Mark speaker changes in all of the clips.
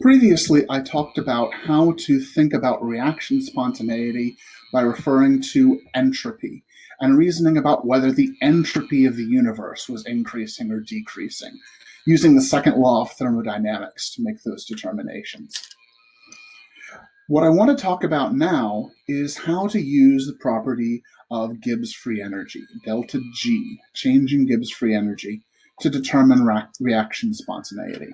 Speaker 1: Previously, I talked about how to think about reaction spontaneity by referring to entropy and reasoning about whether the entropy of the universe was increasing or decreasing, using the second law of thermodynamics to make those determinations. What I want to talk about now is how to use the property of Gibbs free energy, delta G, change in Gibbs free energy, to determine reaction spontaneity.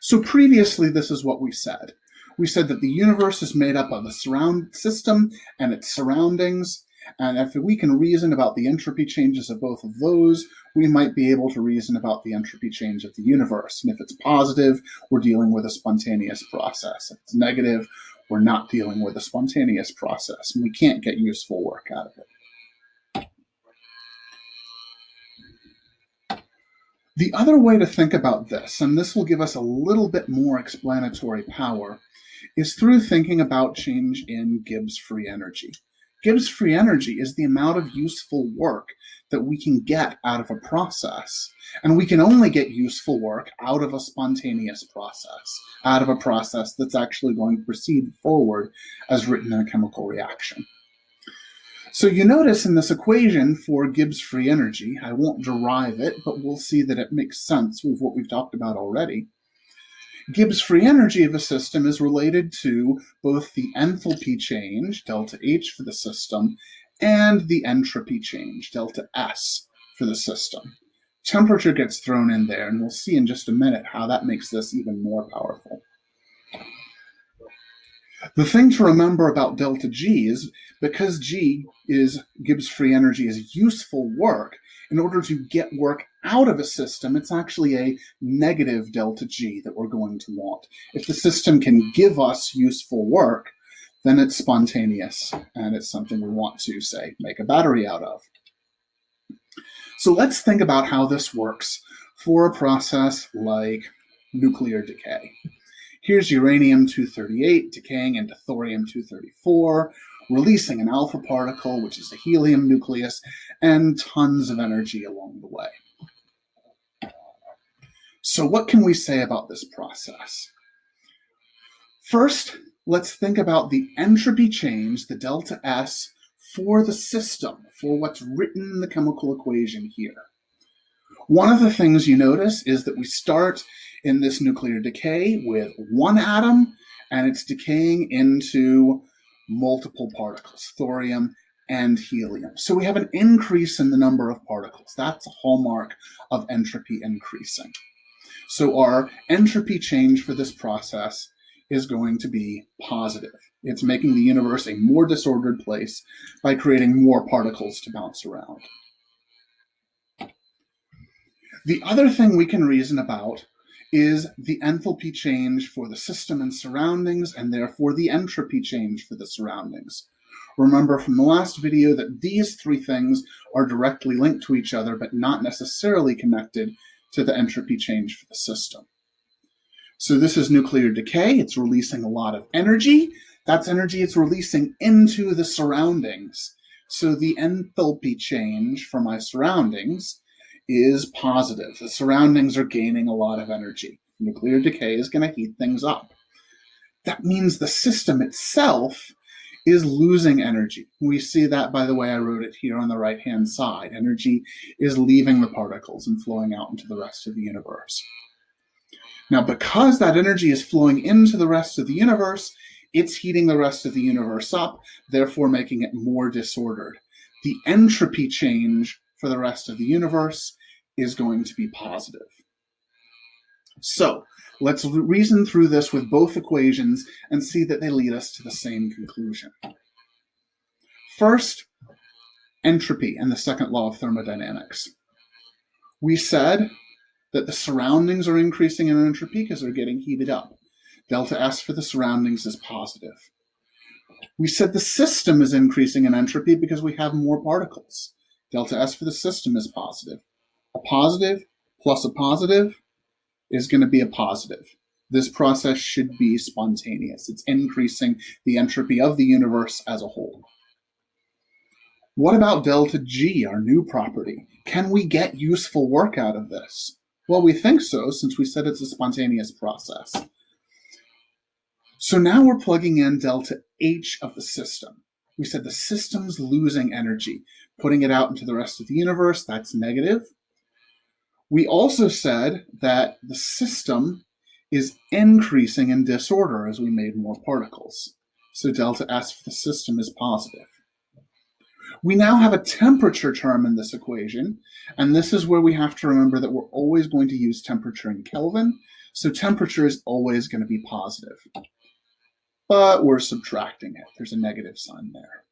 Speaker 1: So previously, this is what we said. We said that the universe is made up of a surround system and its surroundings, and if we can reason about the entropy changes of both of those, we might be able to reason about the entropy change of the universe. And if it's positive, we're dealing with a spontaneous process. If it's negative, we're not dealing with a spontaneous process, and we can't get useful work out of it. The other way to think about this, and this will give us a little bit more explanatory power, is through thinking about change in Gibbs free energy. Gibbs free energy is the amount of useful work that we can get out of a process. And we can only get useful work out of a spontaneous process, out of a process that's actually going to proceed forward as written in a chemical reaction. So you notice in this equation for Gibbs free energy, I won't derive it, but we'll see that it makes sense with what we've talked about already. Gibbs free energy of a system is related to both the enthalpy change, delta H for the system, and the entropy change, delta S for the system. Temperature gets thrown in there, and we'll see in just a minute how that makes this even more powerful. The thing to remember about delta G is because G is Gibbs free energy is useful work, in order to get work out of a system, it's actually a negative delta G that we're going to want. If the system can give us useful work, then it's spontaneous, and it's something we want to, say, make a battery out of. So let's think about how this works for a process like nuclear decay. Here's uranium-238 decaying into thorium-234, releasing an alpha particle, which is a helium nucleus, and tons of energy along the way. So what can we say about this process? First, let's think about the entropy change, the delta S, for the system, for what's written in the chemical equation here. One of the things you notice is that we start in this nuclear decay with one atom, and it's decaying into multiple particles, thorium and helium. So we have an increase in the number of particles. That's a hallmark of entropy increasing. So our entropy change for this process is going to be positive. It's making the universe a more disordered place by creating more particles to bounce around. The other thing we can reason about is the enthalpy change for the system and surroundings, and therefore the entropy change for the surroundings. Remember from the last video that these three things are directly linked to each other, but not necessarily connected to the entropy change for the system. So this is nuclear decay. It's releasing a lot of energy. That's energy it's releasing into the surroundings. So the enthalpy change for my surroundings is positive. The surroundings are gaining a lot of energy. Nuclear decay is going to heat things up. That means the system itself is losing energy. We see that by the way I wrote it here on the right-hand side. Energy is leaving the particles and flowing out into the rest of the universe. Now, because that energy is flowing into the rest of the universe, it's heating the rest of the universe up, therefore making it more disordered. The entropy change for the rest of the universe is going to be positive. So let's reason through this with both equations and see that they lead us to the same conclusion. First, entropy and the second law of thermodynamics. We said that the surroundings are increasing in entropy because they're getting heated up. Delta S for the surroundings is positive. We said the system is increasing in entropy because we have more particles. Delta S for the system is positive. A positive plus a positive is going to be a positive. This process should be spontaneous. It's increasing the entropy of the universe as a whole. What about delta G, our new property? Can we get useful work out of this? Well, we think so, since we said it's a spontaneous process. So now we're plugging in delta H of the system. We said the system's losing energy. Putting it out into the rest of the universe, that's negative. We also said that the system is increasing in disorder as we made more particles. So delta S for the system is positive. We now have a temperature term in this equation, and this is where we have to remember that we're always going to use temperature in Kelvin, so temperature is always going to be positive. But we're subtracting it. There's a negative sign there.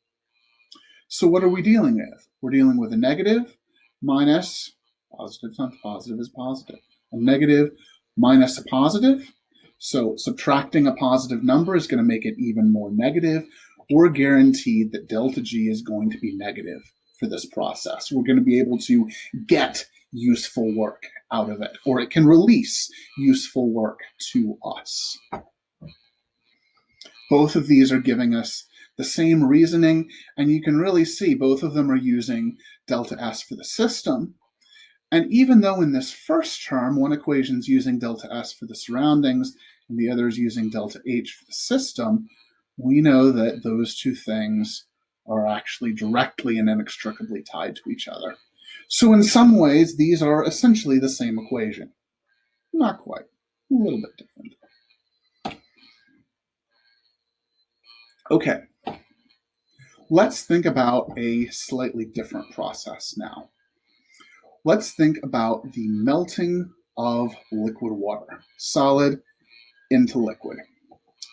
Speaker 1: So what are we dealing with? We're dealing with a negative minus positive times positive is positive. A negative minus a positive. So subtracting a positive number is going to make it even more negative. We're guaranteed that delta G is going to be negative for this process. We're going to be able to get useful work out of it, or it can release useful work to us. Both of these are giving us the same reasoning, and you can really see both of them are using delta S for the system. And even though in this first term, one equation is using delta S for the surroundings and the other is using delta H for the system, we know that those two things are actually directly and inextricably tied to each other. So in some ways, these are essentially the same equation. Not quite, a little bit different. Okay, let's think about a slightly different process now. Let's think about the melting of liquid water, solid into liquid.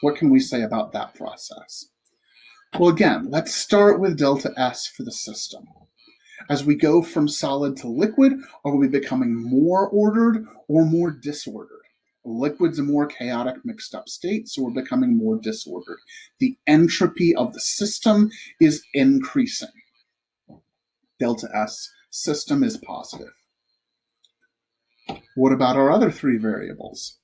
Speaker 1: What can we say about that process? Well, again, let's start with delta S for the system. As we go from solid to liquid, are we becoming more ordered or more disordered? Liquid's a more chaotic, mixed up state, so we're becoming more disordered. The entropy of the system is increasing. Delta S, system is positive. What about our other three variables?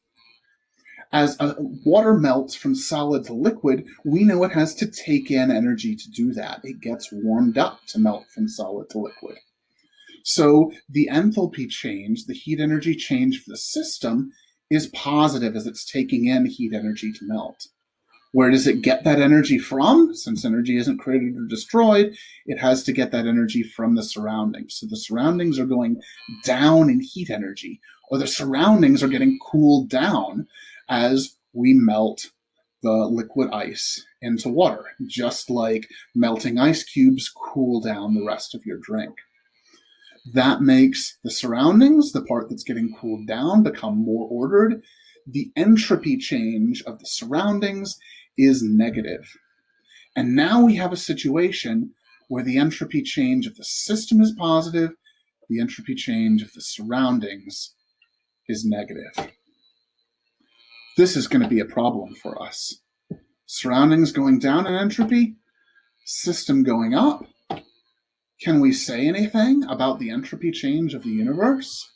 Speaker 1: As water melts from solid to liquid, we know it has to take in energy to do that. It gets warmed up to melt from solid to liquid. So the enthalpy change, the heat energy change for the system, is positive as it's taking in heat energy to melt. Where does it get that energy from? Since energy isn't created or destroyed, it has to get that energy from the surroundings. So the surroundings are going down in heat energy, or the surroundings are getting cooled down as we melt the liquid ice into water, just like melting ice cubes cool down the rest of your drink. That makes the surroundings, the part that's getting cooled down, become more ordered. The entropy change of the surroundings is negative. And now we have a situation where the entropy change of the system is positive, the entropy change of the surroundings is negative. This is going to be a problem for us. Surroundings going down in entropy, system going up. Can we say anything about the entropy change of the universe?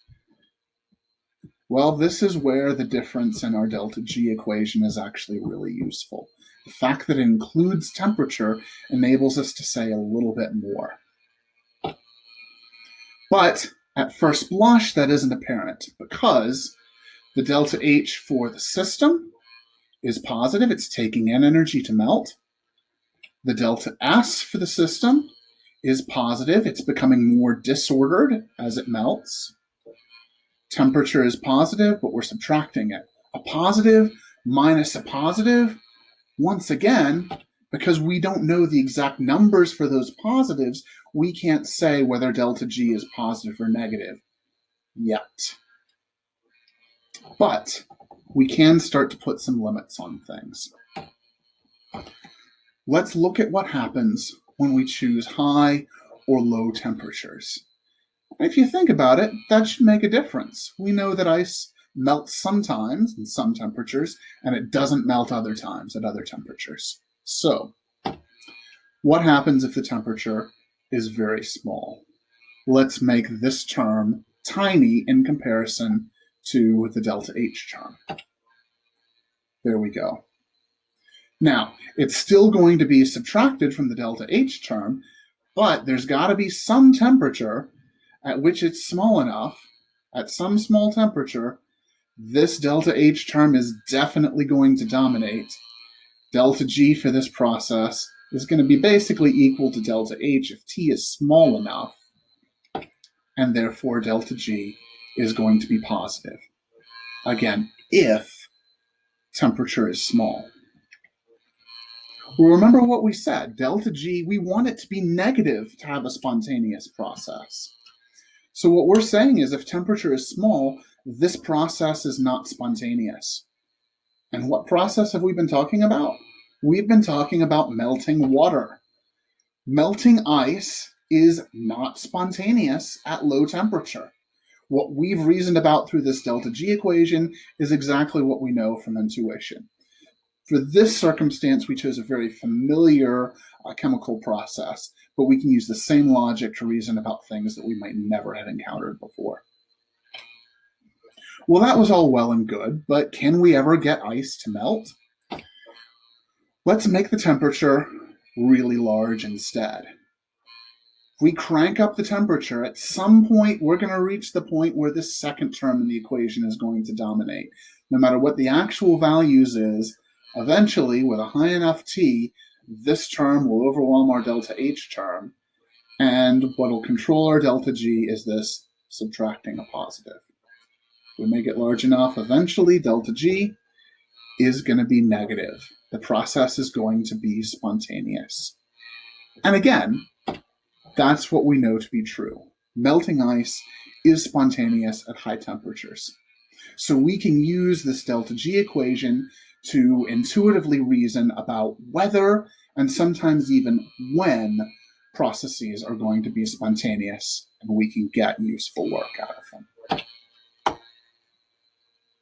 Speaker 1: Well, this is where the difference in our delta G equation is actually really useful. The fact that it includes temperature enables us to say a little bit more. But at first blush, that isn't apparent because the delta H for the system is positive. It's taking in energy to melt. The delta S for the system is positive. It's becoming more disordered as it melts. Temperature is positive, but we're subtracting it. A positive minus a positive, once again, because we don't know the exact numbers for those positives, we can't say whether delta G is positive or negative yet. But we can start to put some limits on things. Let's look at what happens when we choose high or low temperatures. If you think about it, that should make a difference. We know that ice melts sometimes in some temperatures, and it doesn't melt other times at other temperatures. So, what happens if the temperature is very small? Let's make this term tiny in comparison to the delta H term. There we go. Now, it's still going to be subtracted from the delta H term, But there's got to be some temperature at which it's small enough, at some small temperature, this delta H term is definitely going to dominate. Delta G for this process is going to be basically equal to delta H if T is small enough, and therefore delta G is going to be positive. Again, if temperature is small. Well, remember what we said. Delta G, we want it to be negative to have a spontaneous process. So what we're saying is if temperature is small, this process is not spontaneous. And what process have we been talking about? We've been talking about melting water. Melting ice is not spontaneous at low temperature. What we've reasoned about through this delta G equation is exactly what we know from intuition. For this circumstance, we chose a very familiar chemical process, but we can use the same logic to reason about things that we might never have encountered before. Well, that was all well and good, but can we ever get ice to melt? Let's make the temperature really large instead. If we crank up the temperature, at some point we're going to reach the point where this second term in the equation is going to dominate. No matter what the actual values is, eventually, with a high enough T, this term will overwhelm our delta H term, and what will control our delta G is this subtracting a positive. We make it large enough, eventually delta G is going to be negative. The process is going to be spontaneous. And again, that's what we know to be true. Melting ice is spontaneous at high temperatures. So we can use this delta G equation to intuitively reason about whether, and sometimes even when, processes are going to be spontaneous, and we can get useful work out of them.